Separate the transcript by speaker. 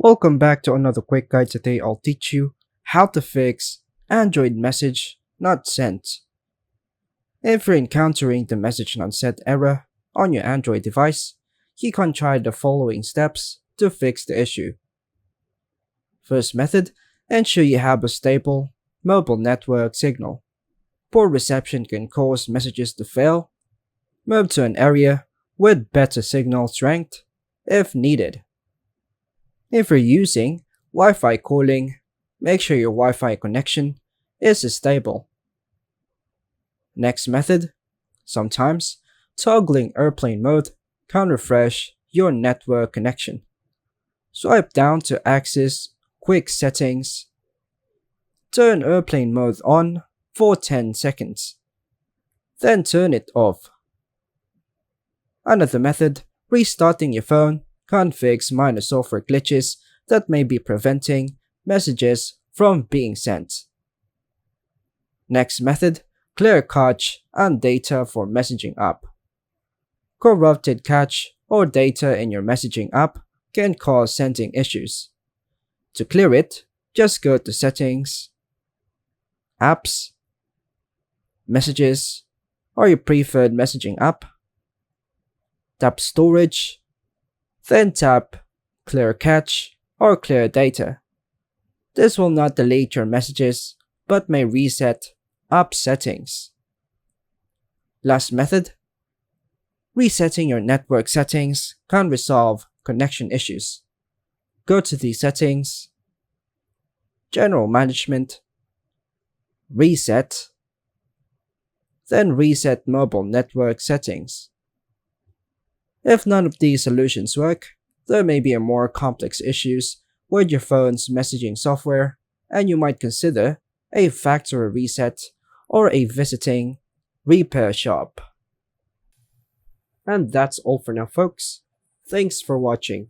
Speaker 1: Welcome back to another quick guide. Today I'll teach you how to fix Android message not sent. If you're encountering the message not sent error on your Android device, you can try the following steps to fix the issue. First method, ensure you have a stable mobile network signal. Poor reception can cause messages to fail. Move to an area with better signal strength if needed. If you're using Wi-Fi calling, make sure your Wi-Fi connection is stable. Next method, sometimes toggling airplane mode can refresh your network connection. Swipe down to access quick settings. Turn airplane mode on for 10 seconds. Then turn it off. Another method, restarting your phone can fix minor software glitches that may be preventing messages from being sent. Next method, clear cache and data for messaging app. Corrupted cache or data in your messaging app can cause sending issues. To clear it, just go to Settings, Apps, Messages, or your preferred messaging app. Tap Storage, then tap Clear Cache or Clear Data. This will not delete your messages but may reset app settings. Last method, resetting your network settings can resolve connection issues. Go to the Settings, General Management, Reset, then Reset Mobile Network Settings. If none of these solutions work, there may be more complex issues with your phone's messaging software, and you might consider a factory reset or a visiting repair shop. And that's all for now, folks. Thanks for watching.